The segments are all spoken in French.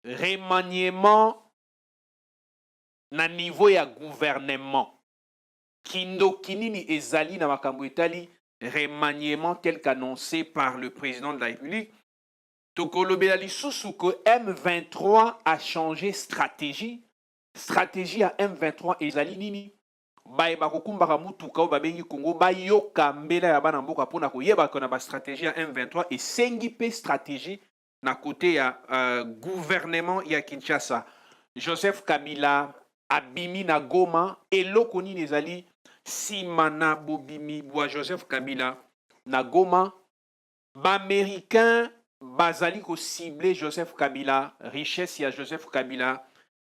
remaniement na niveau ya gouvernement. Kindoki nini ezali na makambo etali remaniement tel qu'annoncé par le président de la République. Tokolobela lisusu que M23 a changé stratégie. Stratégie à M23 ezali nini? Bayeba kokumbaka mutuka babengi Congo bayoka mbela ya bana mboka pona koyeba kona ba stratégie à M23 et sengi pe stratégie na côté ya gouvernement ya Kinshasa. Joseph Kabila abimi na Goma eloko nini ezali simana bobimi bwa Joseph Kabila na Goma ba américain bazali ko cibler Joseph Kabila, richesse ya Joseph Kabila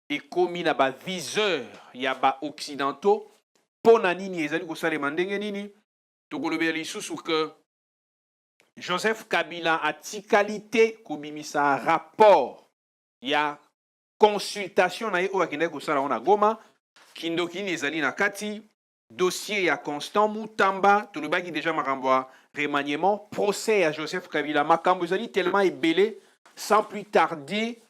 et komi na ba viseur ya ba occidentaux pona nini ezali ko salema ndenge nini tokolobela lisusu que Joseph Kabila a tikalité kobimisa rapport ya consultation na ye oyo akendaki kosala na Goma kindoki nini ezali na kati dossier ya Constant Mutamba tolobaki déjà makambo ya remaniement procès à Joseph Kabila makambo ezali tellement ebele sans plus tarder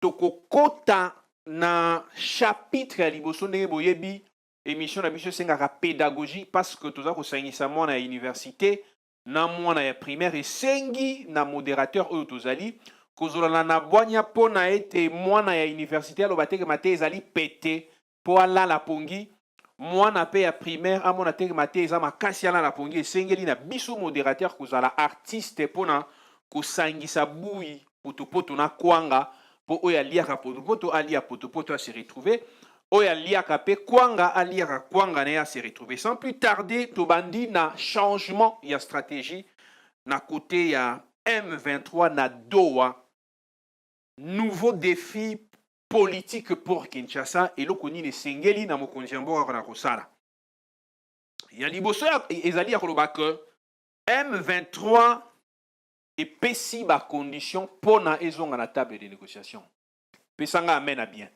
tokokota na chapitre ya liboso ndenge boyebi émission na biso esengaka pédagogie parce que toza kosangisa mwana ya université na mwana ya primaire esengi na modérateur oyo tozali kozolana na bwanya mpo na ete mwana ya université aloba tekema te ezali pete mpo alala pongi mwana mpe ya primaire amona tekema te eza makasi alala pongi esengeli na biso modérateur kozala artiste mpona kosangisa bui potopoto na kwanga mpo oyo aliaka potopoto alia potopoto ase retrouve oyo aliaka mpe kwanga aliaka kwanga na ye ase retrouve sans plus tarder tobandi na changement ya stratégie na côté ya M23 na Doha nouveau défi politique pour Kinshasa eloko nini esengeli na mokonzi ya mboka na kosala ya liboso ezali ya koloba ke M23 epesi bacondition mpona ezonga na table de négociation pesanga amen à bien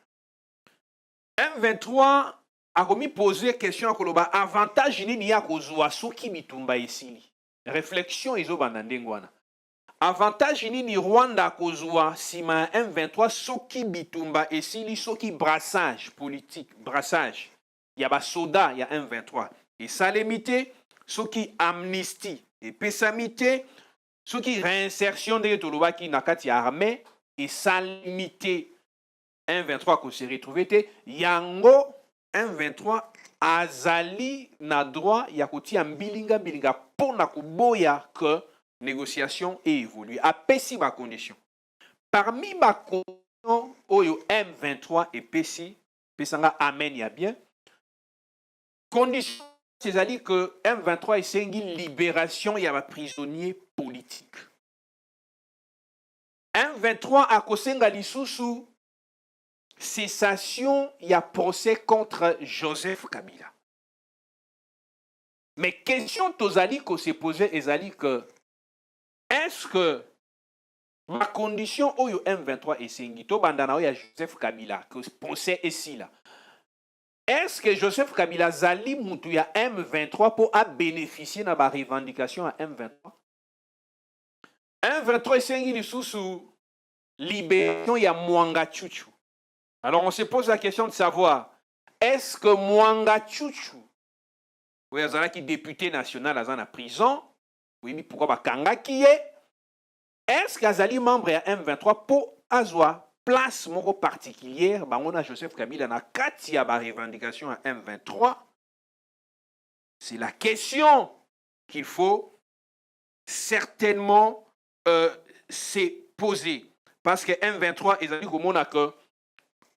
M23 akomi poser question ya koloba avantage nini ya kozwa soki bitumba esili réflexion ezobanda ndenge wana avantage nini Rwanda akozwa sima ya M23 soki bitumba esili soki brassage politique brassage ya basoda ya M23 esalemi te soki amnistie epesami te soki réinsertion ndenge tolobaki na kati ya armée esalemi te M23 kose retrouve te yango M23 azali na droit ya kotia mbilinga mpona koboya que négociation et évolue apesi ba condition parmi ba condition oyo M23 epesi pesanga amen ya bien condition c'est-à-dire que M23 esengi libération ya ba prisonniers politiques M23 akosenga lisusu cessation ya procès contre Joseph Kabila mais question tozali ko se poser ezali que est-ce que ma condition oyo M23 esengi to bandana oyo ya Joseph Kabila que procès ici là est-ce que Joseph Kabila zali mutu ya M23 pour a bénéficier na ba revendication à M23 M23 esengi lisusu libération ya Mwanga Chuchu alors on se pose la question de savoir est-ce que Mwanga Chuchu oui azalaki député national aza na prison oui pourquoi bakangaki ye est-ce qu'azali membre ya M23 po azwa place moko particulière bango na Joseph Kabila na kati ya ba revendication à M23 c'est la question qu'il faut certainement se poser parce que M23 ezali komona que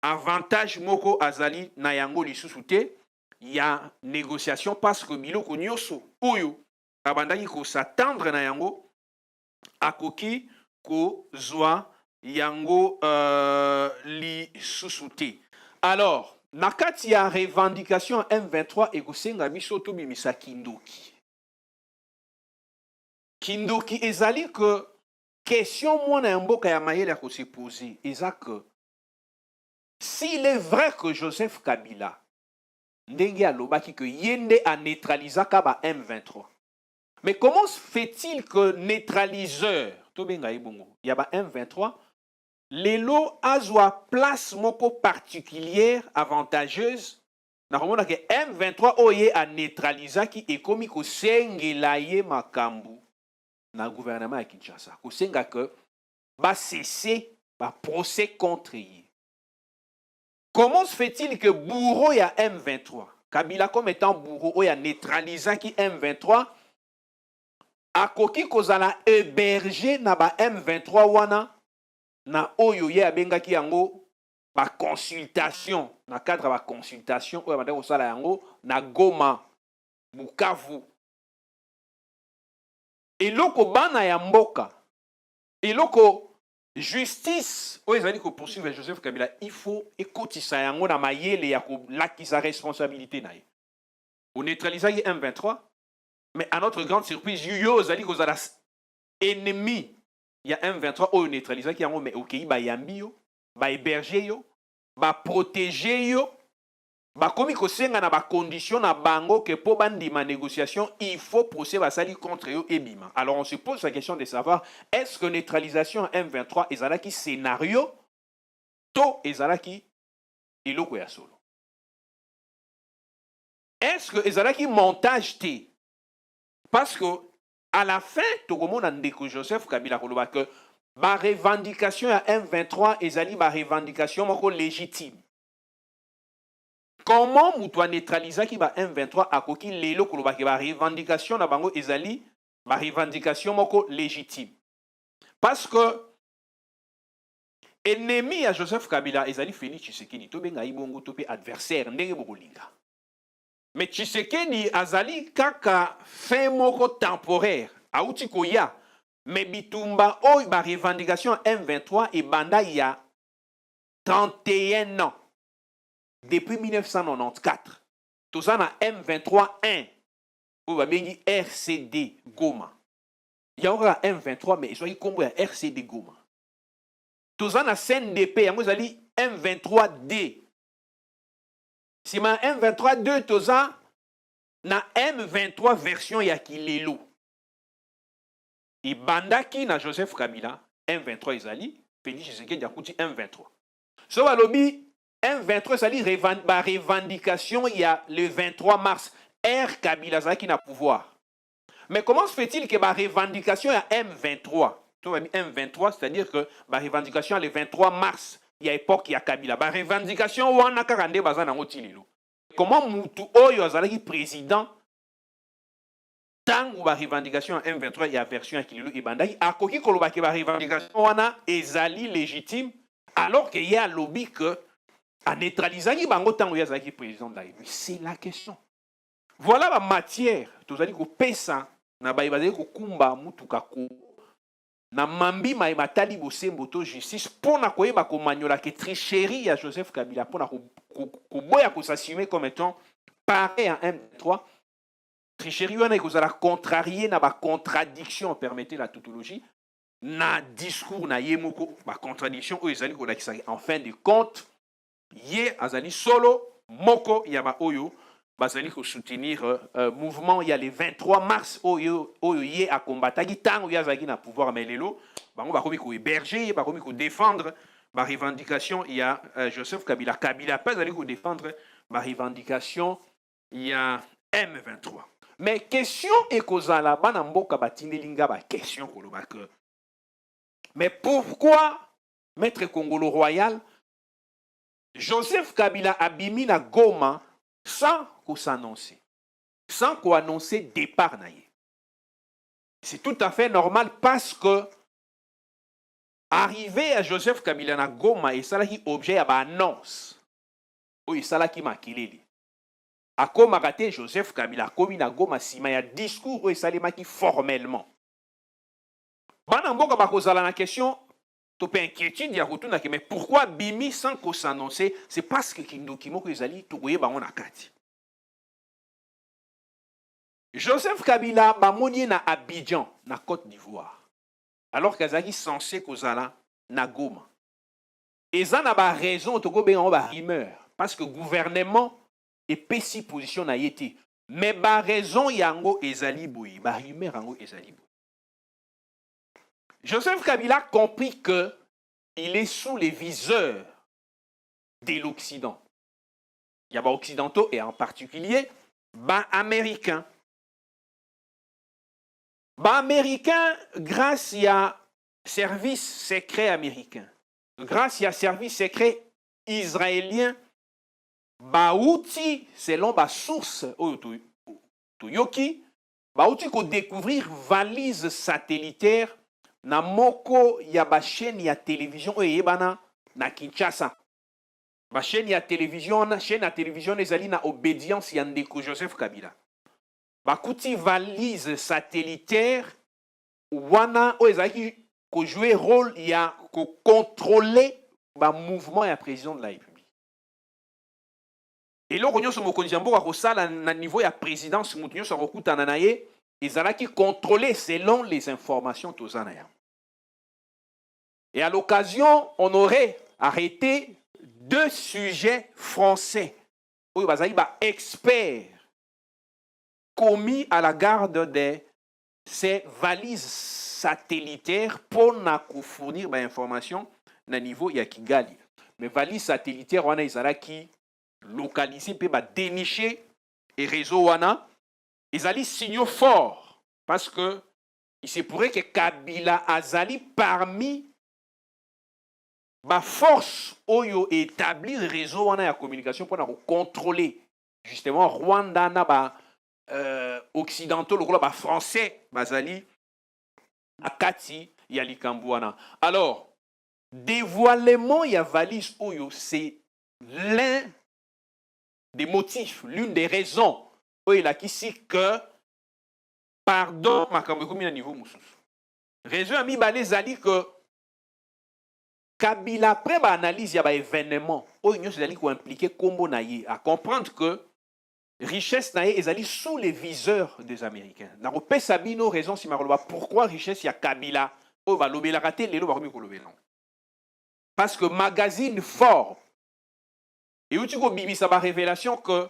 avantage moko azali na yango lisusu te ya négociation parce que biloko nyonso oyo abandaki s'attendre na yango akoki kozwa yango lisusu te alors na kati ya revendication M23 ekosenga biso tobimisa kindoki kindoki ezali que question mwana ya mboka ya mayele ya kose poser eza que s'il est vrai que Joseph Kabila ndenge alobaki que yende a neutralisaka ba M23 mais comment fait-il que neutraliseur tobenga ibongo ya ba M23 lelo azwa place moko particulière avantageuse nakomona ke M23 oye a neutralisaki ekomi kosengela ye makambu na gouvernement ya Kinshasa kosenga que ba cesser ba procès contre ye. Comment se fait-il que bourreau ya M23 Kabila comme étant bourreau oya neutralisaki M23 akoki kozala héberger na ba M23 wana na oyo ye abengaki yango ba consultation na cadre ba consultation oyo bandeko sala yango na Goma Bukavu eloko bana ya mboka eloko justice oyo ezali ko poursuivre Joseph Kabila il faut ekotisa yango na mayele ya ko lakisa responsabilité na ye on neutralisaki M23 mais à notre grande surprise yo ezali kozala ennemi il y a M23 oyo neutralisaki yango mais okei ba yambi yo ba héberger yo ba protéger yo ba komi kosenga na ba condition na bango que po bandima négociation il faut procès basali contre yo ebima. Alors on se pose la question de savoir est-ce que neutralisation M23 ezalaki scénario to ezalaki eloko ya solo. Est-ce que ezalaki montage te? Parce que à la fin tokomona ndeko Joseph Kabila koloba que ba revendication ya M23 ezali ba revendication moko légitime. Comment mutu neutralisaki ba M23 akoki lelo koloba ke ba revendication na bango ezali ba revendication moko légitime? Parce que ennemi ya Joseph Kabila ezali Félix Tshisekedi to benga ibongo to pe adversaire ndenge bokolinga. Mais Tshisekedi azali kaka fin moko temporaire auti koya mais bitumba oyo ba revendication M23 et banda ya 31 ans depuis 1994 toza na M23-1 oyo babengi RCD Goma yango ka M23 mais ezwaki kombo ya RCD Goma toza na CNDP yango ezali M23D sima M23-2 toza na M23 version ya kilelo ibandaki na Joseph Kabila M23 ezali Félix Tshisekedi akuti M23 so balobi M23 ezali ba revendication il y a le 23 mars R Kabila zaki na pouvoir. Mais comment se fait-il que ba revendication il y a M23 M23 c'est-à-dire que ba revendication le 23 mars il y a époque il y a Kabila ba revendication wana kaka nde baza nango tilelo. Comment mutu oyo azalaki président tango ba revendication M23 il y a version ya kilelo ebandaki akoki koloba ke ba revendication wana ezali légitime alors qu'il y a lobby que a neutralisé bango tango yazaki président de la République. C'est la question. Voilà la matière. Tozali ko pesa na baibazali ko kumba mutuka ko na mambi mai matali bosembo to justice pona koyeba ko manyola ke tricherie ya Joseph Kabila pona ko boya ko s'assumer comme étant pareil à M3. Tricherie wana ekozala contrarier na ba contradiction permettez la tautologie na discours na yemoko ba contradiction o ezali ko lakisa en fin de compte Ye azali solo moko yaba oyo bazali ko soutenir mouvement il y a le 23 mars oyo ye a combataki tango yazaki na pouvoir melelo bango bakomi ko héberger bakomi ko défendre ba revendication il y a Joseph Kabila pas azali ko défendre ba revendication il y a M23 mais question ekozala bana mboka batindelinga ba question koloba que mais pourquoi maître Congolo Royal Joseph Kabila abimi na Goma sans qu'on s'annonce, sans qu'on annonce départ naïe. C'est tout à fait normal parce que arrivé à Joseph Kabila na Goma et ça là qui objet à annonce. Oui, ça là qui m'a kilé. A Goma raté Joseph Kabila komi na Goma sima ya discours et ça qui formellement. Bana mboka bakozala na question tu peux inquiétude ya retourna mais pourquoi bimi sans qu'on s'annonce c'est parce que kindokimo ko ezali to koyeba on akati Joseph Kabila bamoni na Abidjan na Côte d'Ivoire alors qu'azaki censé kozala na Goma eza na ba raison to ko benga ba rumeur parce que gouvernement et pesi position na yete mais ba raison yango ezali boyi ba rumeur yango ezali boyi Joseph Kabila compris que il est sous les viseurs de l'Occident. Il y a des occidentaux et en particulier des Américains. Des Américains, grâce à service secret américain, grâce à service secret israélien, bauti selon ba source Yoki, bauti ko découvrir valise satellitaire na moko ya ba chaîne ya télévision oyebana na Kinshasa. Ba chaîne ya télévision ezali na obédience ya ndeko Joseph Kabila. Bakuti valise satellitaire wana o ezaki ko jouer rôle ya ko contrôler ba mouvement ya président de la République. Et là, on a un niveau de présidence, ils ont contrôlé selon les informations. Et à l'occasion, on aurait arrêté 2 sujets français. Où ils ont experts commis à la garde de ces valises satellitaires pour nous fournir des informations au niveau de Kigali. Mais valises satellitaires, on a qui localiser, peut dénicher et réseau wana, ils allaient signaux forts parce que il se pourrait que Kabila azali parmi ma force oyo établir réseau wana ya communication pour contrôler justement Rwanda na ba occidentaux le ba français bazali akati ya likambo wana. Alors dévoilement ya valise oyo c'est l'un des motifs, l'une des raisons où il a ici que pardon ma kambekomi na niveau mususu. Raison ami balé zali que Kabila après ba analyse ya ba événement où il zali ko impliquer kombo na ye à comprendre que richesse na ye ezali sous les viseurs des Américains. Na repé sabino raison si maroloba pourquoi richesse ya Kabila o ba lobela raté lelo ba komi ko lobela. Parce que magazine fort. Et où tu as la révélation que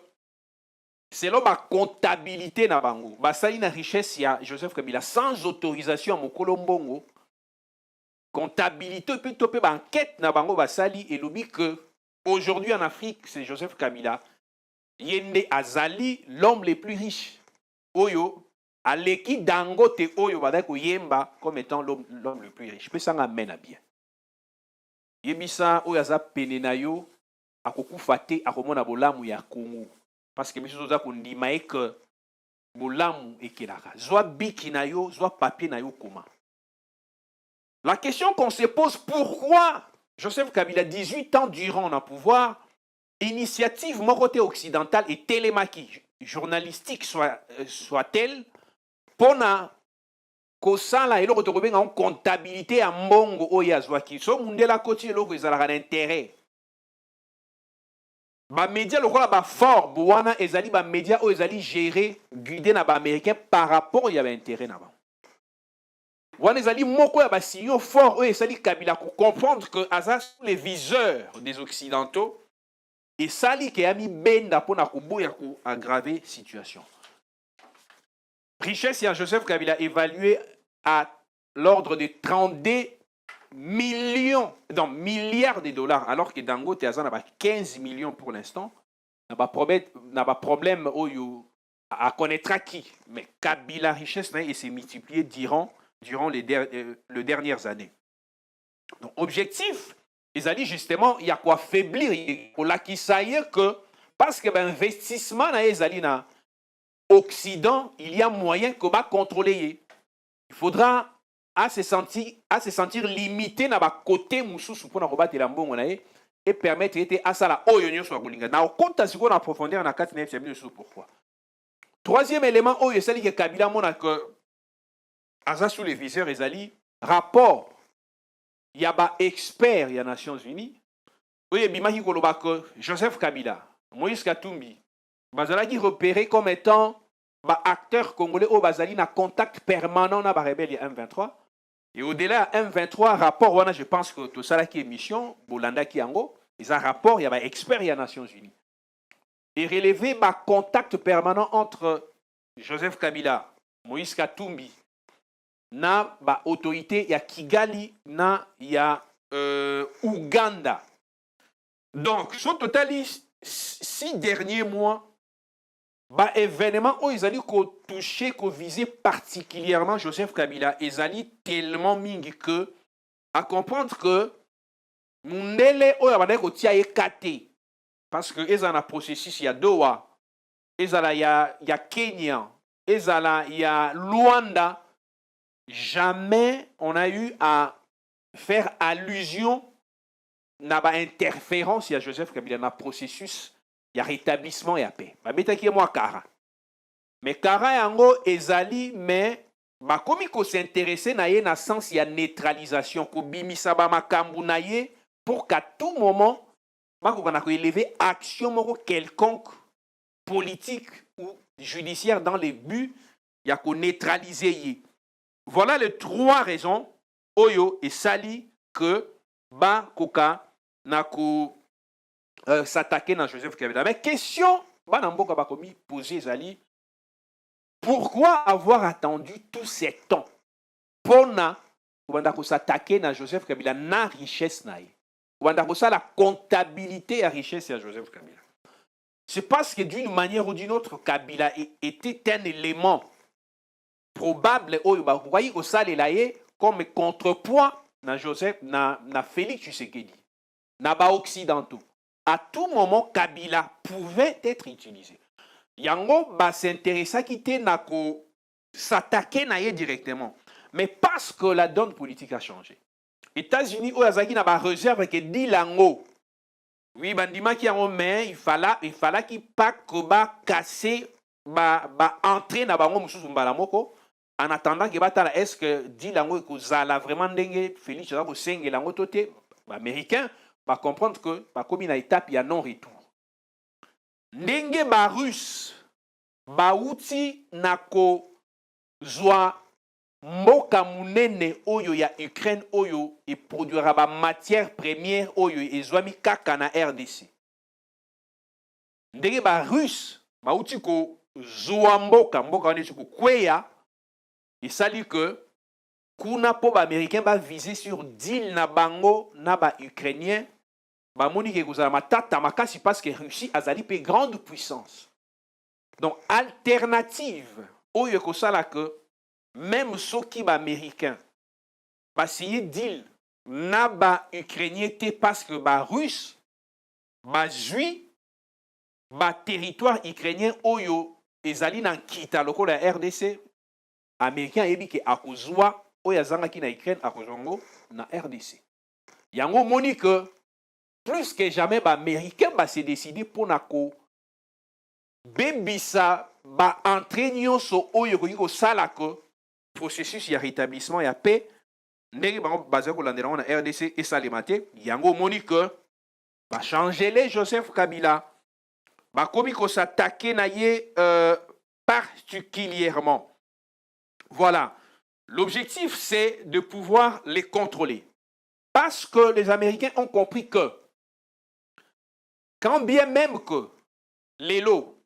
selon ma comptabilité na bango, basali na richesse ya Joseph Kabila sans autorisation à mon Colombongo, comptabilité puis topé ba enquête na bango basali et l'oubli que aujourd'hui en Afrique c'est Joseph Kabila, yende azali l'homme le plus riche. Oyo aleki Dangote oyo badako yemba comme étant l'homme le plus riche. Peut ça amène bien. Yebisa oyo aza penenayo akokufa te akomona bolamu ya Congo parce que biso toza kondima que bolamu ekelaka zwa biki na yo zwa papier na yo koma. La question qu'on se pose, pourquoi Joseph Kabila 18 ans durant le pouvoir, initiative mon côté occidental et télémaki journalistique soit-elle pour na kosala eloko tokobenga en comptabilité ya mbongo oyo azwaki so mundela koti eloko ezalaka na intérêt. Ba média lokola ba fort boana ezali ba média o ezali gérer guidé na ba américain par rapport ya ba intérêt na ba. Wana ezali moko ya ba signaux fort o ezali Kabila pour comprendre que asa sous les viseurs des occidentaux et sali ke ami benda pona kuboya ko aggraver situation. Richesse ya Joseph Kabila évaluée à l'ordre de 32 millions, non, milliards de dollars, alors que Dangote a 15 millions pour l'instant. N'a pas problème à connaître qui. Mais Kabila richesse il s'est multiplié durant les dernières années. Donc, objectif, ils ont dit justement, il y a quoi faiblir. Pour la qui s'aille que, parce que l'investissement dans l'Occident, il y a moyen qu'on va contrôler. Il faudra à se sentir limité na ba côté mususu pour na kobatela la mbongo na et permettre ete asala oyo nyonso akolinga na konta siko na profondeur na 4 9 pourquoi. Troisième élément oyo sali que Kabila mona que asa sous les viseurs ezali rapport ya ba expert ya Nations Unies oyo bimaki koloba que Joseph Kabila, Moïse Katumbi bazalaki repéré comme étant ba acteur congolais au bazali na contact permanent na ba rebelle M23. Et au-delà M23 rapport wana je pense que tout ça qui émission Bolanda qui ango, ils ont rapport il y a ba expert des Nations Unies. Et relever ba contact permanent entre Joseph Kabila, Moïse Katumbi na ba autorité ya Kigali na ya Ouganda. Donc, sur total, 6 derniers mois, bah, événement où ils allaient toucher, viser particulièrement Joseph Kabila, ils allaient tellement mingi que, à comprendre que, Mundele, où il y a écarté, parce que ils ont un processus, il y a Doha, il y a Kenya, il y a Luanda, jamais on a eu à faire allusion à l'interférence, il y a Joseph Kabila, dans le processus, il y a rétablissement et paix. Mais Kara yango ezali, mais comme il s'intéresser na ye na sens il y a neutralisation, ko bimisa ba makambu na ye pour qu'à tout moment, on a élevé action quelconque politique ou judiciaire dans les buts, il y a qu'on neutraliser. Voilà les 3 raisons, Oyo et Sali, que Ba Koka n'a s'attaquer dans Joseph Kabila. Mais question, Ba Namboka ba komi poser Sali, pourquoi avoir attendu tout ce temps pour s'attaquer dans Joseph Kabila na richesse na ye? La comptabilité à richesse à Joseph Kabila. C'est parce que d'une manière ou d'une autre, Kabila était un élément probable comme contrepoids na Joseph, na Félix Tshisekedi, na ba occidentaux. À tout moment, Kabila pouvait être utilisé. Yango ba s'intéressa qui était na s'attaquer na ye directement. Mais parce que la donne politique a changé. États-Unis, où Yazaki n'a pas réserve que dit lango. Oui, bandima qui a mais il fallait qu'il pas que ba casser, ba entrer na bango mususu mbalamoko. En attendant que batala est-ce que dit lango que zala vraiment dengue Félix Tshisekedi ko senge lango toté américain va comprendre que ba comme na étape il y a non retour. Ndenge ba russe ba outi nako zwa mboka munene oyo ya Ukraine oyo et produira ba matière première oyo ezwami kaka na RDC. Ndenge ba russe ba outi ko zwa mboka wane ko kweya et sali que kuna po ba américain ba viser sur deal na bango na ba ukrainien ba moni ke kozala matata makasi parce que Russie azali pe grande puissance. Donc alternative oyo ko sala que même ceux qui sont américains, ba signé deal na ba ukrainien parce que ba russe, ba juif, ba territoire ukrainien oyo ezali nan kita loko la RDC, américain ebi ke akozwa oyo azanga ki na Ukraine akozongo na RDC. Yango moni que plus que jamais ba américain ba se décider pour nako bebisa ba entraînyo so oyo ko sala ko processus ya rétablissement ya paix ndenge bango basé ko landela na RDC et salimate yango moni que ba changer les Joseph Kabila ba komi ko s'attaquer na ye particulièrement. Voilà, l'objectif c'est de pouvoir les contrôler parce que les Américains ont compris que quand bien même que les lots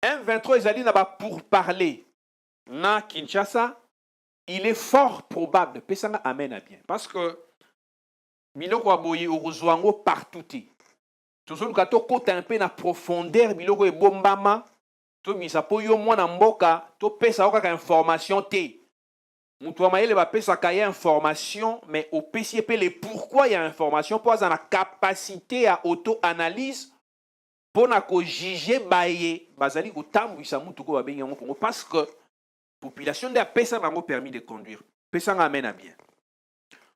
M23 ezali na ba pour parler na Kinshasa, il est fort probable, pesanga amen à bien, parce que biloko aboye orozwango partout. Toujours ka to kota un peu na profondeur biloko e bombama, to bisa po yo mwana mboka, to pesa okaka information te. Mutu amayele ba pesa kaya information, mais au PCP les pourquoi il y a information pour avoir la capacité à auto-analyse pour na ko juger baye, bazali ko tambwisa mutu ko babengi ngo Congo parce que population de pesa bango permis de conduire. Pesa amène à bien.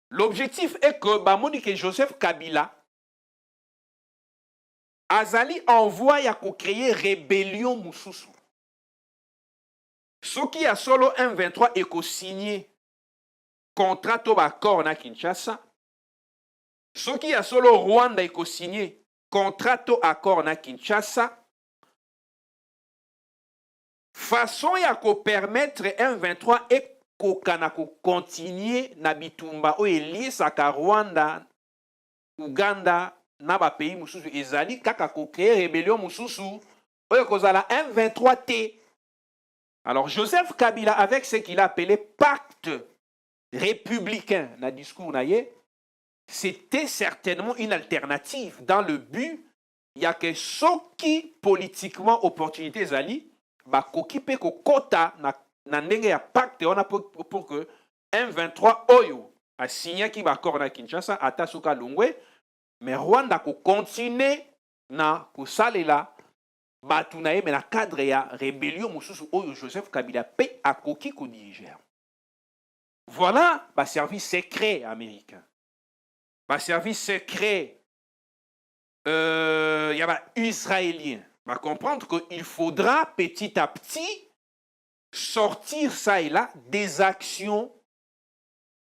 L'objectif est que bamoni que Joseph Kabila azali envoie ya ko créer rébellion mususu. Ce qui a solo M23 et ko signé contrat to accord na Kinshasa. Ce qui a solo Rwanda et ko signé contrat to accord na Kinshasa. Façon ya ko permettre M23 et kokana ko continuer na bitumba o elisaka Rwanda, Uganda na ba pays mususu ezali kaka ko créer rébellion mususu o kozala M23 T. Alors Joseph Kabila avec ce qu'il a appelé pacte républicain na discours na ye c'était certainement une alternative dans le but, il y a que ceux qui politiquement opportunité zali, bah kokipe ko kota na ndenge ya pacte on a pour que M23 oyo a signé qui va accord na Kinshasa ata suka lungwe, mais Rwanda ko continuer na ko salela batu na ye mais na cadre ya rébellion mususu oyo Joseph Kabila pe akoki ko Niger. Voilà le service secret américain. Le service secret israélien va comprendre qu'il faudra petit à petit sortir ça et là des actions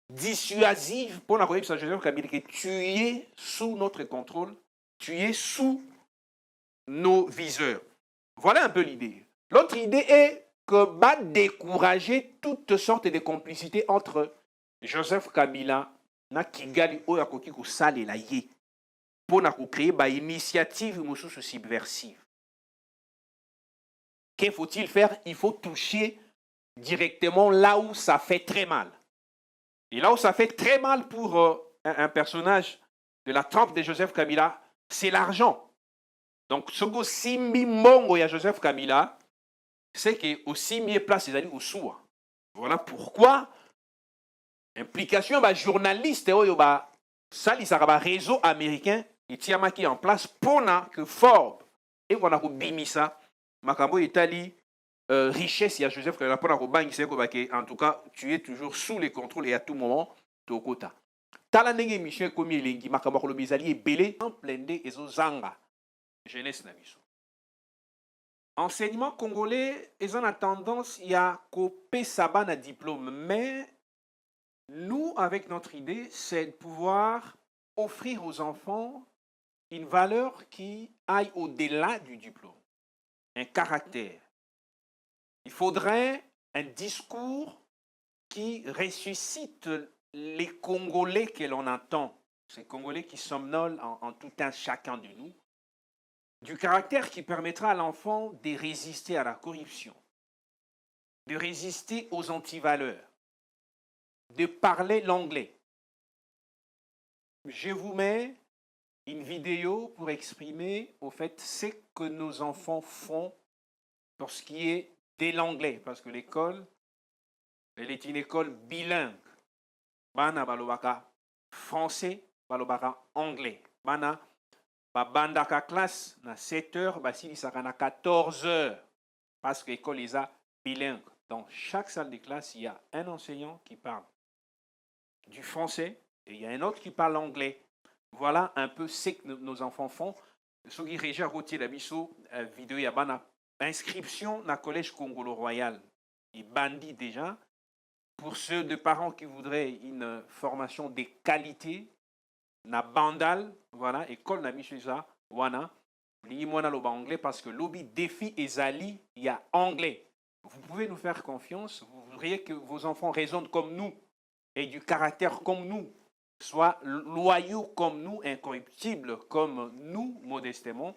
dissuasives pour la Joseph Kabila que tu es sous notre contrôle, tu es sous nos viseurs. Voilà un peu l'idée. L'autre idée est que va décourager toutes sortes de complicités entre Joseph Kabila na Kigali oyo akoki ko salela ye pour na créer ba initiative mosusu subversive. Qu'est faut-il faire? Il faut toucher directement là où ça fait très mal. Et là où ça fait très mal pour un personnage de la trempe de Joseph Kabila, c'est l'argent. Donc ce que simbi mongo ya Joseph Kabila, c'est que aussi mieux place les alliés au soua. Voilà pourquoi implication bah journaliste oyo ba sali saraba réseau américain et tiamaki en place pour que Forbes et voilà ko bimisa makambo itali richesse ya Joseph Kabila pour ko bangi c'est que en tout cas tu es toujours sous les contrôles et à tout moment to kota. Tala ndenge mission komi elengi makambo ko bizali ebele en pleinde ezo zanga jeunesse na biso. Enseignement congolais, ils ont la tendance, il y a copier sabana na diplôme, mais nous, avec notre idée, c'est de pouvoir offrir aux enfants une valeur qui aille au-delà du diplôme, un caractère. Il faudrait un discours qui ressuscite les Congolais que l'on entend, ces Congolais qui somnolent en tout un chacun de nous, du caractère qui permettra à l'enfant de résister à la corruption, de résister aux antivaleurs, de parler l'anglais. Je vous mets une vidéo pour exprimer au fait ce que nos enfants font pour ce qui est de l'anglais, parce que l'école, elle est une école bilingue. Bana balobaka français, balobaka anglais. Bana bandaka classe na 7h, basilisaka na 14h, parce que l'école est bilingue. Dans chaque salle de classe, il y a un enseignant qui parle du français et il y a un autre qui parle anglais. Voilà un peu ce que nos enfants font. Ce qui régit routier la biso vidéo, il y a une inscription dans le collège Congolo Royal. Il bandit déjà. Pour ceux de parents qui voudraient une formation de qualité, na bandal, voilà, école na biso wana, l'imona loba anglais parce que lobby défi ezali, il y a anglais. Vous pouvez nous faire confiance, vous voudriez que vos enfants raisonnent comme nous et du caractère comme nous, soient loyaux comme nous, incorruptibles comme nous, modestement,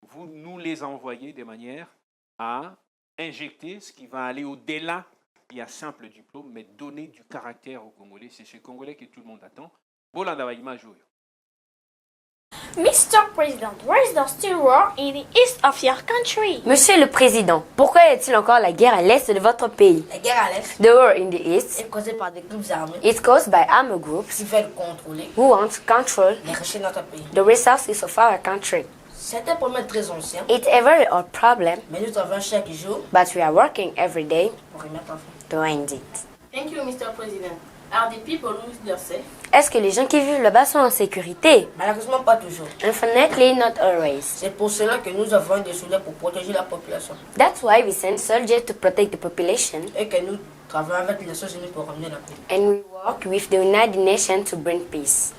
vous nous les envoyez de manière à injecter ce qui va aller au-delà. Il y a simple diplôme, mais donner du caractère aux Congolais. C'est ce Congolais que tout le monde attend. Mr. President, where is the still war in the east of your country? Monsieur le Président, pourquoi y a-t-il encore la guerre à l'est de votre pays? La guerre à l'est, The war in the east, est causée par des groupes armés is caused by armed groups qui veulent contrôler who want to control les richesses de notre pays. the resources of our country. C'est un problème très ancien, It's a very old problem, mais nous travaillons chaque jour but we are working every day pour y mettre en fin. to end it. Thank you, Mr. President. Are the people who are safe? Est-ce que les gens qui vivent là-bas sont en sécurité? Malheureusement, pas toujours. Unfortunately, not always. C'est pour cela que nous avons des soldats pour protéger la population That's why we send soldiers to protect the population, et que nous travaillons avec les Nations Unies pour ramener la paix. and we work with the United Nations to bring peace.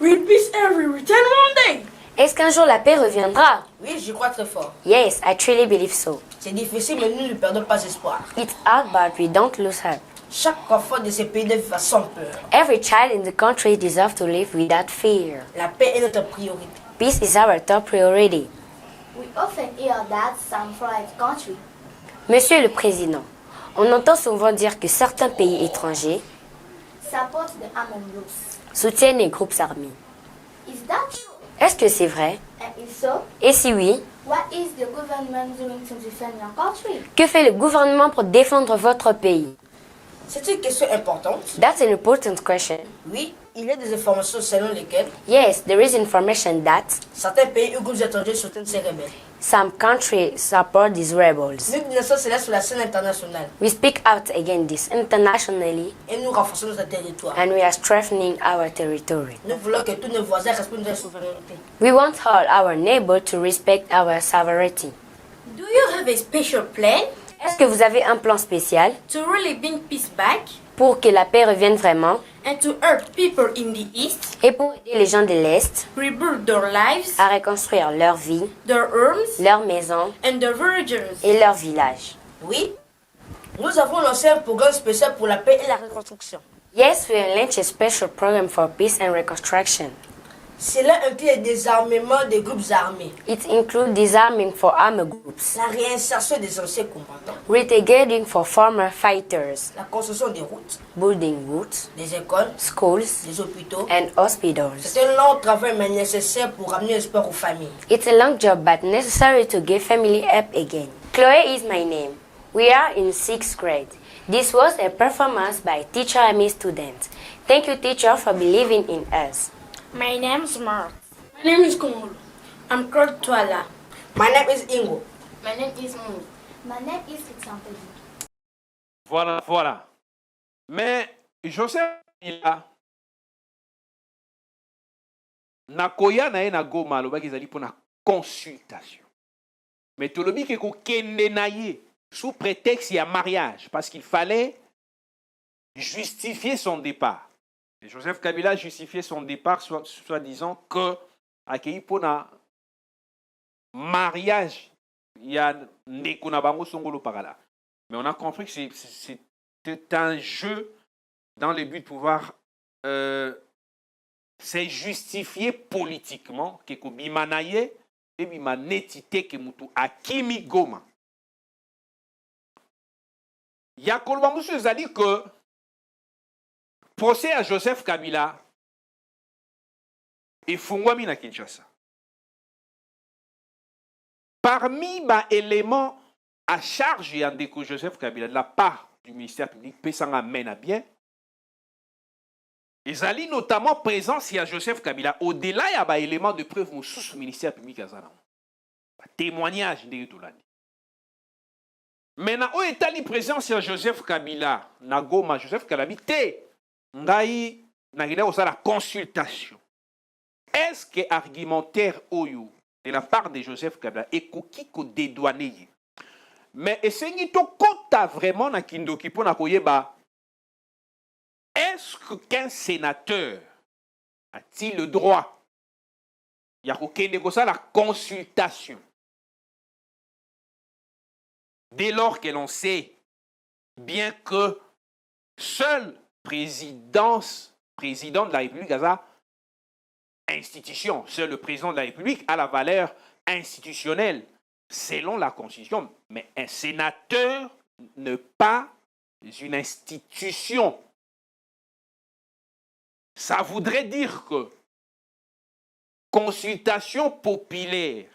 Will peace ever return one day? Est-ce qu'un jour la paix reviendra? Oui, je crois très fort. Yes, I truly believe so. C'est difficile, mais nous ne perdons pas espoir. It's hard, but we don't lose hope. Chaque enfant de ce pays doit vivre sans peur. Every child in the country deserves to live without fear. La paix est notre priorité. Peace is our top priority. We often hear that some foreign country Monsieur le Président, on entend souvent dire que certains pays étrangers support the armed groups. soutiennent les groupes armés. Is that true? Est-ce que c'est vrai? And if so, Et si oui, what is the government doing to defend your country? que fait le gouvernement pour défendre votre pays? C'est une question importante. That's an important question. Oui, il y a des informations selon lesquelles Yes, there is information that certains pays ou groupes étrangers soutiennent ces rebelles. some countries support these rebels. Nous dénonçons cela sur la scène internationale We speak out against this internationally et nous renforçons notre territoire. and we are strengthening our territory. Nous voulons que tous nos voisins respectent notre souveraineté. We want all our neighbors to respect our sovereignty. Do you have a special plan Est-ce que vous avez un plan spécial to really bring peace back pour que la paix revienne vraiment and to help people in the East et pour aider les gens de l'Est rebuild their lives, à reconstruire leur vie, their homes, leur maison and their villages? et leur village? Oui, nous avons lancé un programme spécial pour la paix et la reconstruction. Yes, we launched a special program for peace and reconstruction. Cela inclut le désarmement des groupes armés, It includes disarming for armed groups, la réinsertion des anciens combattants, reintegrating for former fighters, la construction des routes, building roads, des écoles, schools, des hôpitaux. and hospitals. C'est un long travail mais nécessaire pour ramener l'espoir aux familles. It's a long job but necessary to give family help again. Chloe is my name. We are in 6th grade. This was a performance by Teacher Amy students. Thank you, teacher, for believing in us. My name's Mark. My name is Kongolo. I'm called Twala. My name is Ingo. My name is Moon. My name is Fixampedi. Voilà, voilà. Mais Joseph, il a nakoya na ye na Goma alobaki ezali pour na consultation. Mais tolobi ke ko kende na ye sous prétexte il y a mariage parce qu'il fallait justifier son départ. Et Joseph Kabila justifiait son départ soit disant que accueilli pour na mariage il y a ndeko na bango songolo parala. Mais on a compris que c'est un jeu dans le but de pouvoir c'est justifié politiquement que bimanaye et bimanetite que mutu akimi Goma. Ya koloba musu ezali que procès à Joseph Kabila efungwami na Kinshasa. Parmi les éléments à charge et en déco Joseph Kabila de la part du ministère public, Pesanga mène à bien. Ezali notamment présence à Joseph Kabila. Au-delà, il y a des éléments de preuve sous le ministère public. Témoignage de Toulani. Maintenant, où est la présence à Joseph Kabila? Nagoma, Joseph Kabila, ngai, nagina aussi la consultation. Est-ce que argumentaire Oyo de la part de Joseph Kabila est ko dédouané? Mais est-ce to kota vraiment na kindoki pour na koyeba? Est-ce qu'un sénateur a-t-il le droit? Il y a la consultation. Dès lors que l'on sait bien que seul président de la République a institution, seul le président de la République a la valeur institutionnelle selon la Constitution. Mais un sénateur n'est pas une institution. Ça voudrait dire que consultation populaire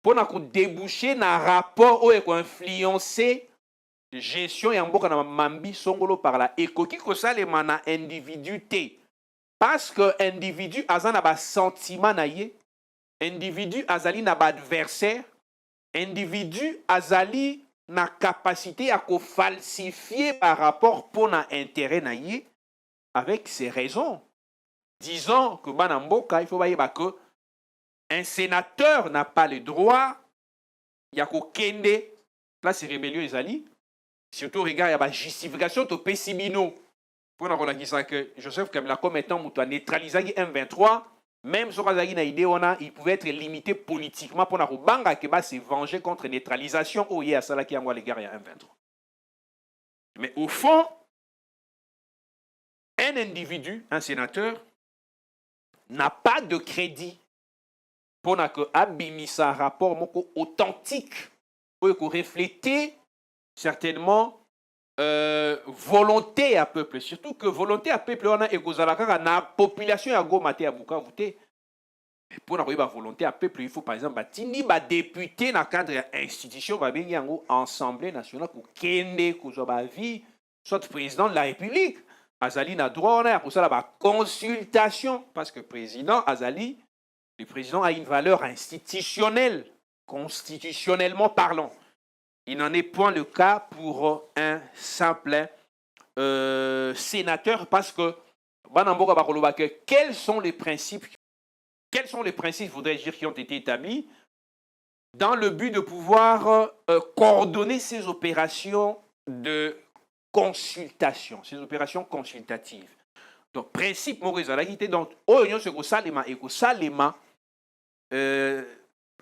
pour déboucher un rapport ou influencer gestion et mboka na mambi songolo par la ekoki ko salema na individu te parce que individu azana ba sentiment na ye, individu azali na ba adversaire, individu azali na capacité à ko falsifier par rapport pour na intérêt na ye avec ses raisons. Disons que Banamboka, il faut voir que un sénateur n'a pas le droit, il y a qu'au Kende, place rébellion Ezali, surtout regarde, il y a la justification de Pessimino. Pour nous dire que Joseph Kabila, comme étant neutralisé M23, même si on a une idée, il pouvait être limité politiquement pour nous banga que se venger contre neutralisation au yé à cela qui envoie les gars à M23. Mais au fond, un individu, un sénateur, n'a pas de crédit pour que abimisa un rapport authentique pour refléter certainement volonté à peuple, surtout que volonté à peuple, on a écosala na population à Goma à Bukavu te. Pour avoir une volonté à peuple, il faut par exemple tindi ba député dans cadre institution ba bengi yango assemblée nationale pour kende ko ba vie soit président de la République. Azali na droit on a pour ça la consultation parce que président Azali, le président a une valeur institutionnelle, constitutionnellement parlant. Il n'en est point le cas pour un simple sénateur parce que quels sont les principes, voudrais dire, qui ont été établis dans le but de pouvoir coordonner ces opérations de consultation, ces opérations consultatives. Donc, principe Morizalagité, donc,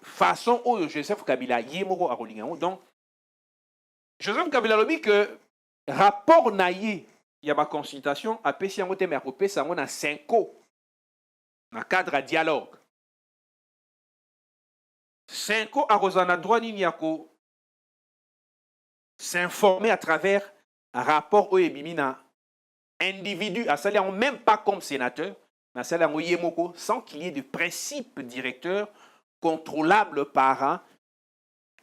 façon Joseph Kabila Yemoro Arolingan. Donc, Joseph Kabila lobi que rapport naïe, il y a ma consultation, à PC en mais à PC en 5 ans, dans le cadre de dialogue. 5 ans à Rosana droit Ninyako s'informer à travers un rapport au Ebimina individu, à salaire même pas comme sénateur, mais à salaire Yemoko, sans qu'il y ait de principe directeur contrôlable par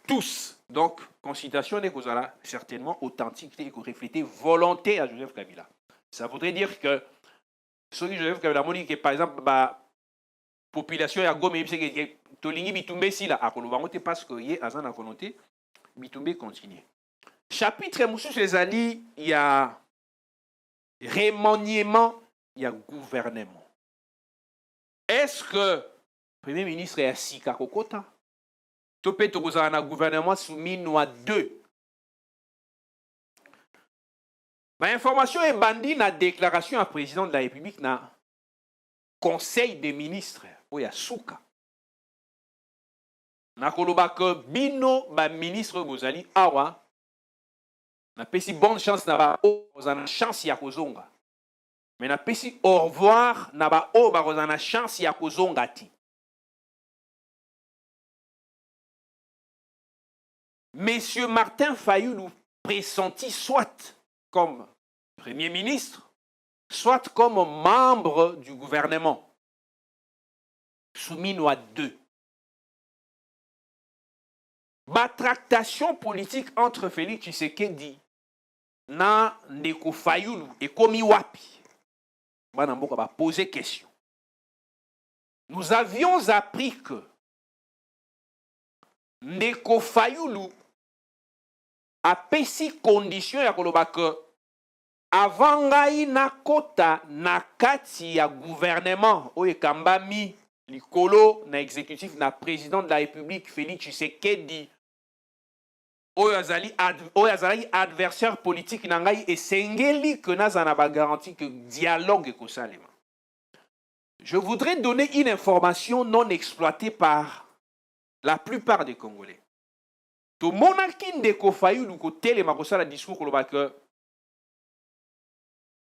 tous. Donc, consultation n'est certainement authentique et refléter volonté à Joseph Kabila. Ça voudrait dire que ce que Joseph Kabila dit que par exemple, la population est à Goma, c'est que Tolingi Bitumbe si là, à Kolobangote parce qu'il y a la volonté, Bitumbe continue. Chapitre Moussou Césali, il y a remaniement, il y a gouvernement. Est-ce que le Premier ministre est à Sika Kokota? Topé Tokozana un gouvernement soumis à 2. L'information est bandie dans la déclaration à président de la République dans le Conseil des ministres. Où il y a Souka. Na koloba que bino ba ministre Bozali awa na pesi bonne chance na ba ozana chance ya kozonga. Mais na pesi au revoir na ba o ba ozana chance ya kozonga ti. Monsieur Martin Fayulu pressenti soit comme Premier ministre, soit comme membre du gouvernement, soumis à 2. La tractation politique entre Félix Tshisekedi na Ndeko Fayulu et Komi Wapi. Banamboka va poser question. Nous avions appris que Ndeko Fayulu a pesi condition ya koloba que avant ngai na kota na kati ya gouvernement oye kambami likolo na exécutif na président de la République Félix Tshisekedi oyo azali adversaire politique na ngai esengeli que nazana ba garantie que dialogue ekosalema. Je voudrais donner une information non exploitée par la plupart des Congolais. To monaki Ndeko Fayulu ko telema kosala discours koloba que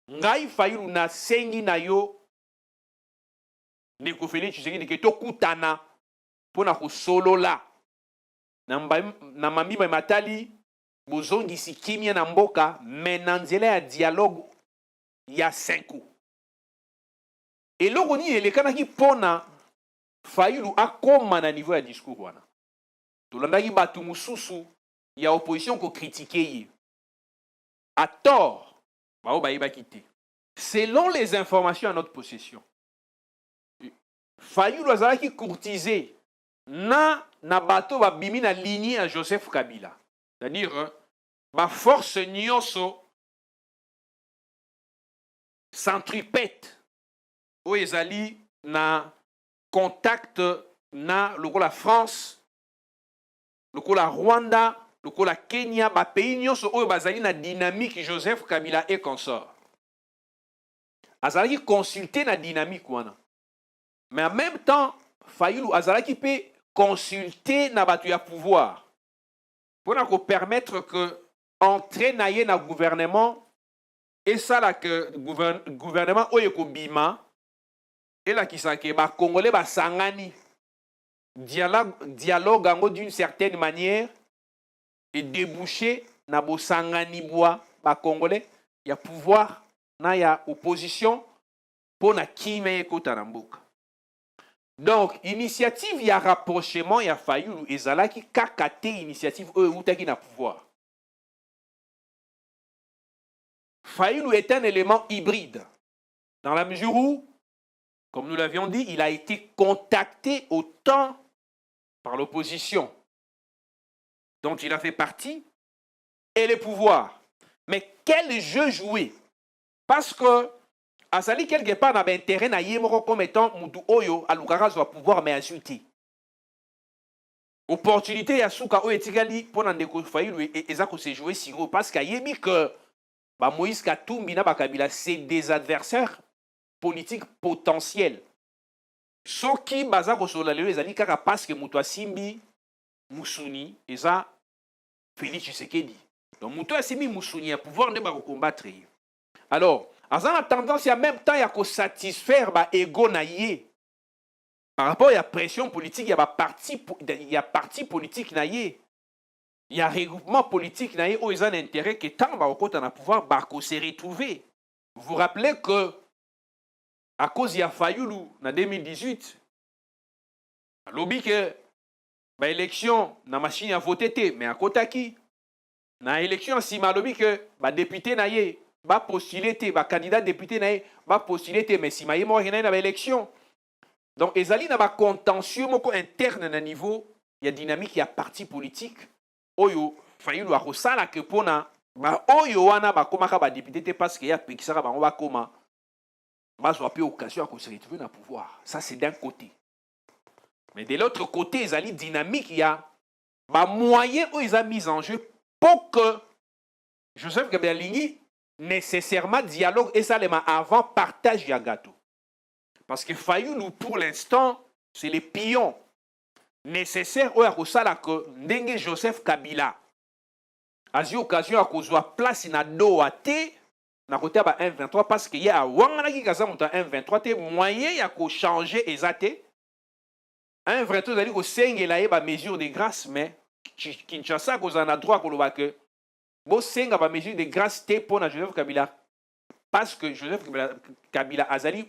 ngai Fayulu na sengi na yo Ndeko Félix Tshisekedi ke tokutana pona ko solola na mamima matali bozongisi kimia na mboka mais na nzela ya dialogue ya 5 ans. Eloko ni elekanaki pona Fayulu akoma na niveau ya discours wana. Tolandaki batu mususu ya opposition ko critiquer ye. À tort, selon les informations à notre possession, Fayulu azalaki courtisé na bato ba bimi na lignée à Joseph Kabila. C'est-à-dire ba force nyonso centripète o ezali na contact na lokola France, lokola Rwanda, lokola Kenya, ba pays nyonso oyo bazali na dynamique Joseph Kabila et consort. Azalaki consulter na dynamique wana. Mais en même temps, Fayulu azalaki peut consulter na batu ya pouvoir pour na ko permettre que entrer na ye na gouvernement et ça là que gouvernement oyo ko bima et là qui sanké ba congolais ba sangani dialogue d'une certaine manière et déboucher na bo sangani bois ba Congolais, il y a pouvoir, il y a opposition pour na kime kota na mboka. Donc, initiative, il y a rapprochement, il y a Fayulu, et Zalaki, kakate initiative, eux, ou na pouvoir. Fayulu est un élément hybride, dans la mesure où, comme nous l'avions dit, il a été contacté autant par l'opposition, dont il a fait partie, et les pouvoirs. Mais quel jeu jouer? Parce que Azali quelque part n'a intérêt na yemoko comme étant mutu oyo alukara zo pouvoir mais azuti. Opportunité ya suka oyo etikali pona ndeko Fayulu ezako se jouer siro parce qu'il yemi que ba Moïse Katumbi na bakabila c'est des adversaires politiques potentiels. Soki baza ko sola lelo ezali kaka parce que mutu asimbi musuni eza Félix Tshisekedi. Donc mutu asimbi musuni ya pouvoir nde ba ko combattre. Alors Azan a tendance en même temps à satisfaire l'ego naïe. Par rapport à la pression politique, il y a parti politique naïe. Il y a regroupement politique naïe où ils ont intérêt que tant que na pouvoir se retrouver. Vous vous rappelez que à cause de Fayulu en 2018, lobby que l'élection na machine à voter mais à côté qui na élection si ma lobby que député naïe va postuler, va candidat député va postuler, mais si maïe mort na élection. Donc ezali na ba contentieux moko interne na niveau, il y a dynamique, il y a parti politique. Oyo Fayulu a kosala que pona ba oyo wana ba komaka ba député parce qu'il y a pekisaka ba on va comment ba so apé occasion à se retrouver dans le pouvoir. Ça c'est d'un côté. Mais de l'autre côté, ezali dynamique, il y a ba moyen où ils ont mis en jeu pour que Joseph Kabila nécessairement dialogue et ça avant partage ya gâteau. Parce que Fayulu pour l'instant c'est les pions nécessaires au yakosala que ndenge Joseph Kabila a eu occasion à kozwa place na do ate na côté ba 123 parce que y a wangana ki kaza monta 123 te moyen ya ko changer ezate 123 zali ko sengela ba mesure de grâce mais Kinshasa kozana droit ko loba que Bo senga ba mesure de grâce te pour Joseph Kabila parce que Joseph Kabila azali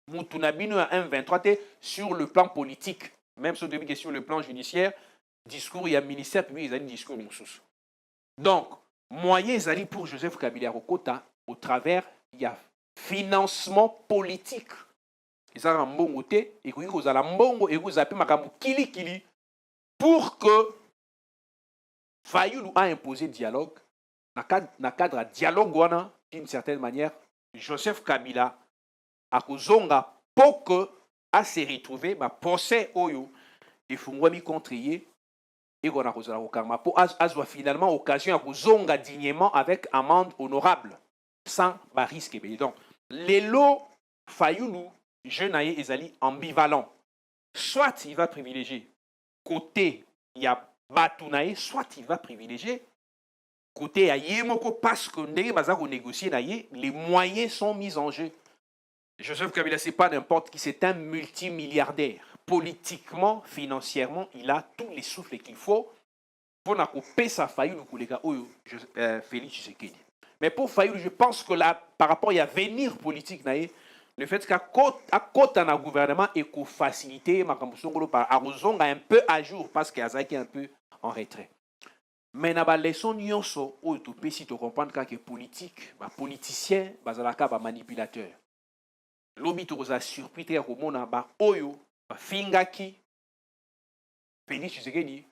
mutunabino à 1,23 te sur le plan politique même sur depuis que sur le plan judiciaire discours il y a ministère public ils ont discours moussous. Donc moyen zali pour Joseph Kabila Rokota au travers il y a financement politique. Ils ont mbongo te et ko kozala mbongo et ko zape makambu kili pour que Fayulu a imposé dialogue. Dans le cadre de dialogue, d'une certaine manière, Joseph Kabila a kozonga pour que a se retrouver procès oyo et fungwami contrier et qu'on a kozala karma pour azwa finalement occasion à kozonga dignement avec amende honorable sans risque. Donc les lots Fayulu jeune aye ezali ambivalent. Soit il va privilégier côté il y a Batunaye, soit il va privilégier côté Ayemoko parce que négocier les moyens sont mis en jeu. Joseph Kabila, ce n'est pas n'importe qui, c'est un multimilliardaire. Politiquement, financièrement, il a tous les souffles qu'il faut pour couper sa faillite Félix Tshisekedi. Mais pour Fayulu, je pense que là, par rapport à l'avenir politique, le fait qu'à côté d'un gouvernement et qu'on facilite un peu à jour parce qu'il y a un peu en retrait. Mais na ba leçon nyonso o to pesi to comprendre que politique, ba politicien, bazalaka ba manipulateur. Lobi to za surpris te ko mona ba oyo ba fingaki Félix Tshisekedi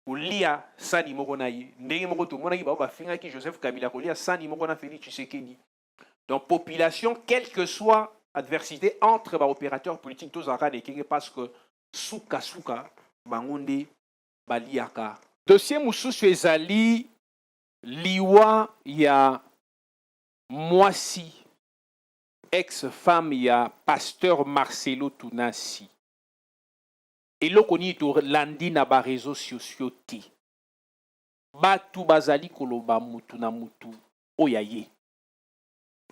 ko lia sani moko na ye. Ndenge moko to mona ki ba fingaki Joseph Kabila ko lia sani moko na Félix Tshisekedi. Donc population quelle que soit adversité entre ba opérateurs politiques to zaka de kenge parce que suka bangonde baliaka. Dossier Moussousou ezali liwa ya Mwasi ex-femme ya pasteur Marcelo Tunasi. Eloko ni to landi na ba réseaux sociaux ti. Batu bazali koloba mutu na mutu oyaye.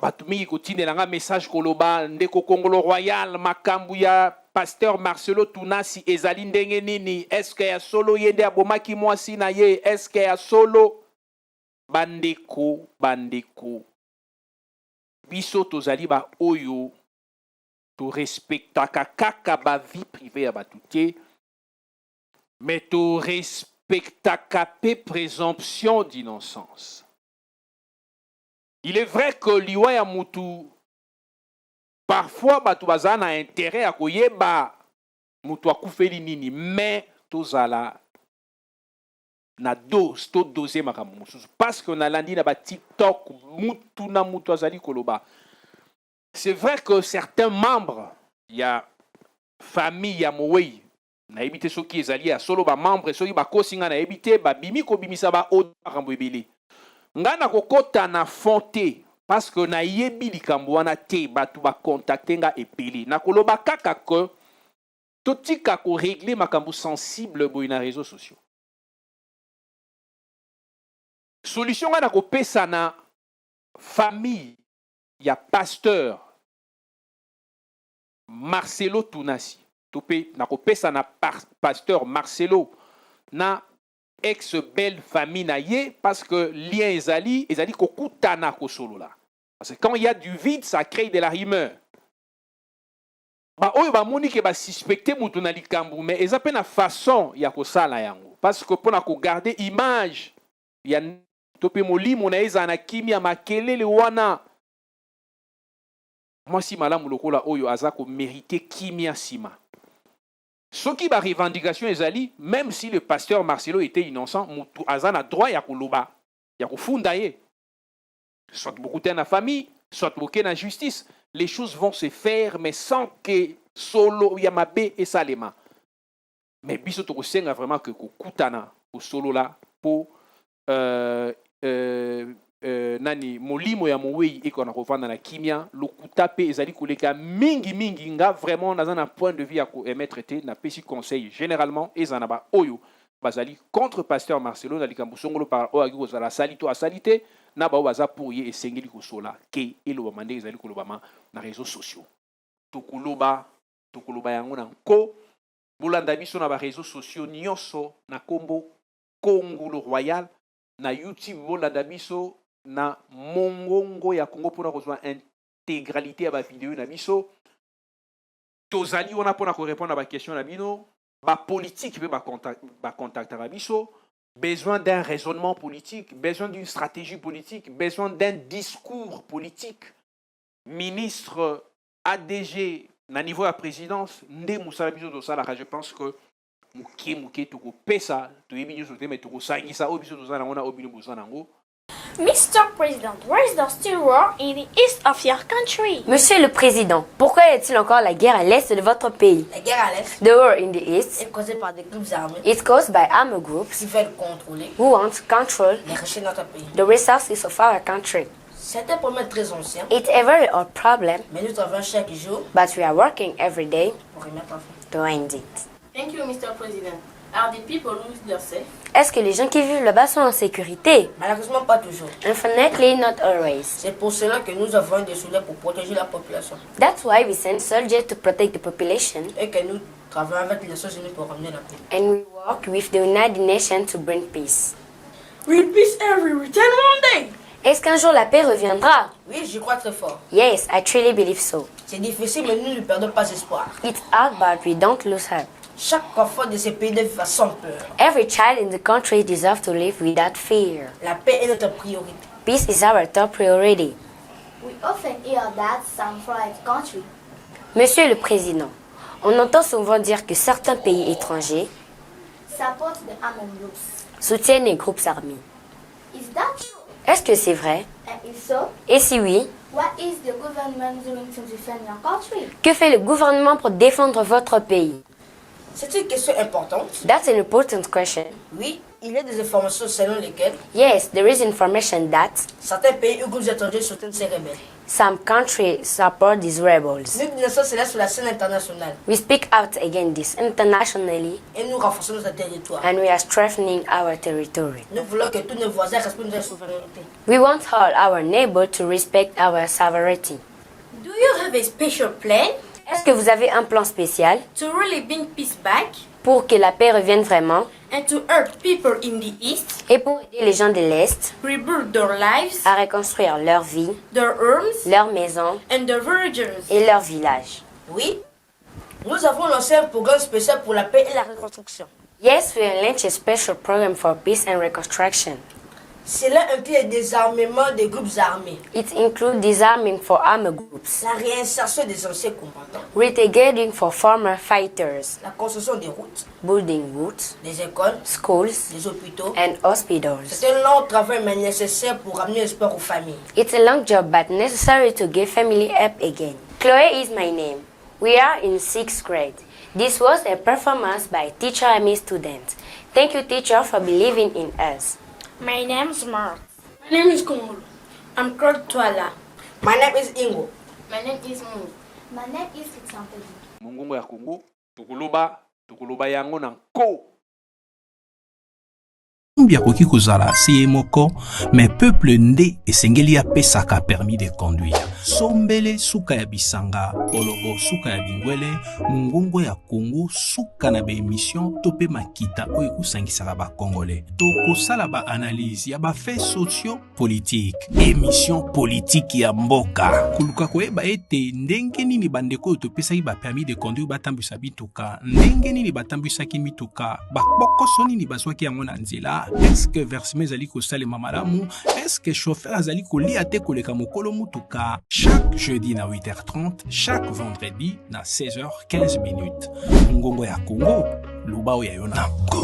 Batu mingi kotindelanga message koloba ndeko Kongolo Royal makambu ya pasteur Marcelo Tunasi ezali ndenge nini? Est-ce que ya solo yende abomaki mwasi na ye? Est-ce que ya solo bandeko biso tozali ba oyo to respectaka kaka ba vie privée ya batu te, mais to respectaka pe présomption d'innocence. Il est vrai que liwa ya mutu parfois batu baza na intérêt ya koyeba mutu akufeli nini, mais tozala na dose to dose makambo mosusu parce que na landi na ba TikTok mutu na mutu azali koloba. C'est vrai que certains membres ya famille ya Mowei na ebité soki ezali ya solo ba membre soki ba kosinga na ebité ba bimi ko bimisa ba o makambo ebele ngana kokota na fonte parce que na yebi likambo wana te batu ba contacter nga ebele na koloba kaka que totika ko régler makambo sensible boy na réseaux sociaux. Solution ngana ko pesa na famille ya pasteur Marcelo Tunasi. Topé na ko pesa na pasteur Marcelo na ex belle famille na ye parce que lien ezali ko kutana ko solo là. Parce que quand il y a du vide, ça crée de la rumeur. Ba oyo ba moni ke ba suspecter mutu na likambu mais eza pe na façon ya ko sala yango parce que pona ko garder image ya topé molimo na eza na kimia makelele wana. Moi si malamu lokola oyo aza ko mériter kimia sima. Ce qui ba revendication ezali même si le pasteur Marcelo était innocent, mutu aza na droit ya koloba, ya kufunda ye. Soit beaucoup na famille, soit beaucoup na justice, les choses vont se faire mais sans que solo yamabe et salema. Mais biso to senga vraiment que kutana au solo là pour nani molimo ya Mowei eko na kovanda na kimia lokuta pe ezali koleka mingi nga vraiment naza na point de vue ya ko émettre te na pesi conseil généralement ezana ba oyo bazali contre pasteur Marcelo na likambo songolo par o agi kozala salito asalite na ba baza pour ye esengeli kosola ke elo mande ezali kolobama na réseaux sociaux tokoloba yango na ko bolanda biso na ba réseaux sociaux nyonso na kombo Congolo Royal na YouTube bolanda biso na mongongo ya Congo pona kozwa intégralité ya ba vidéo na biso tozali wana pona ko répondre à ba question na bino ba politique pe ba contact na biso besoin d'un raisonnement politique, besoin d'une stratégie politique, besoin d'un discours politique. Ministre ADG na niveau de la présidence nde musala biso to sala je pense que muke to ko pesa to yebi nyoso te mais to ko sangisa o biso to sala ngona o bino bosana ngo. Mr. President, where is the still war in the east of your country? Monsieur le Président, pourquoi y a-t-il encore la guerre à l'est de votre pays? La guerre à l'Est The war in the east est causée par des groupes armés is caused by armed groups qui veulent contrôler who want to control les richesses de notre pays. the resources of our country. C'est un problème très ancien, It's a very old problem, mais nous travaillons chaque jour but we are working every day pour remettre en fait. to end it. Thank you, Mr. President. Are the people lose their safe? Est-ce que les gens qui vivent là-bas sont en sécurité? Malheureusement, pas toujours. Unfortunately, not always. C'est pour cela que nous avons des soldats pour protéger la population That's why we send soldiers to protect the population, et que nous travaillons avec les Nations Unies pour ramener la paix. and we work with the United Nations to bring peace. Will peace ever return one day? Est-ce qu'un jour la paix reviendra? Oui, je crois très fort. Yes, I truly believe so. C'est difficile, mais nous ne perdons pas espoir. It's hard, but we don't lose hope. Chaque enfant de ce pays doit vivre sans peur. Every child in the country deserves to live without fear. La paix est notre priorité. Peace is our top priority. We often hear that some foreign countries Monsieur le Président, on entend souvent dire que certains pays étrangers support the armed groups. soutiennent les groupes armés. Is that true? Est-ce que c'est vrai? And if so, Et si oui, what is the government doing to defend your country? que fait le gouvernement pour défendre votre pays? C'est une question importante. That's an important question. Oui, il y a des informations selon lesquelles Yes, there is information that certains pays ou groupes étrangers soutiennent ces rebelles. some countries support these rebels. Nous dénonçons cela sur la scène internationale We speak out against this internationally et nous renforçons notre territoire. and we are strengthening our territory. Nous voulons que tous nos voisins respectent notre souveraineté. We want all our neighbors to respect our sovereignty. Do you have a special plan Est-ce que vous avez un plan spécial to really bring peace back? pour que la paix revienne vraiment? and to help people in the East et pour aider les gens de l'Est rebuild their lives, à reconstruire leur vie, their homes, leur maison and their villages. et leur village. Oui, nous avons lancé un programme spécial pour la paix et la reconstruction. Yes, we launched a special program for peace and reconstruction. Cela inclut le désarmement des groupes armés, It includes disarming for armed groups, la réinsertion des anciens combattants, reintegrating for former fighters, la construction des routes, building roads, des écoles, schools, des hôpitaux. and hospitals. C'est un long travail mais nécessaire pour ramener l'espoir aux familles. It's a long job but necessary to give family help again. Chloe is my name. We are in 6th grade. This was a performance by Teacher Amy students. Thank you, teacher, for believing in us. My name's Mark. My name is Kongolo. I'm called Twala. My name is Ingo. My name is Moon. My name is Example. Mongongo ya Congo, tukuluba yango na nko. Mbia koki kozala si ye moko, mais peuple nde esengeli apesaka permis de conduire. Sombele suka ya bisanga, kolobo suka ya bingwele, mungongo ya Congo suka na émission tope makita oyo kosangisaka ba Congolais. To kosala ba analyse ya ba faits socio-politique, émission politique ya mboka. Kuluka koyeba ete ndenge nini bandeko oyo topesaki ba permis de conduire batambwisa bituka, ndenge nini batambwisaki mituka, bakokoso nini bazwaki yango na nzela. Est-ce que versement ezali kosalema malamu? Est-ce que chauffeur azali kolia te koleka mokolo mutuka? Chaque jeudi na 8h30, chaque vendredi na 16h15. Ngongo ya Congo, lubao ya Yonako.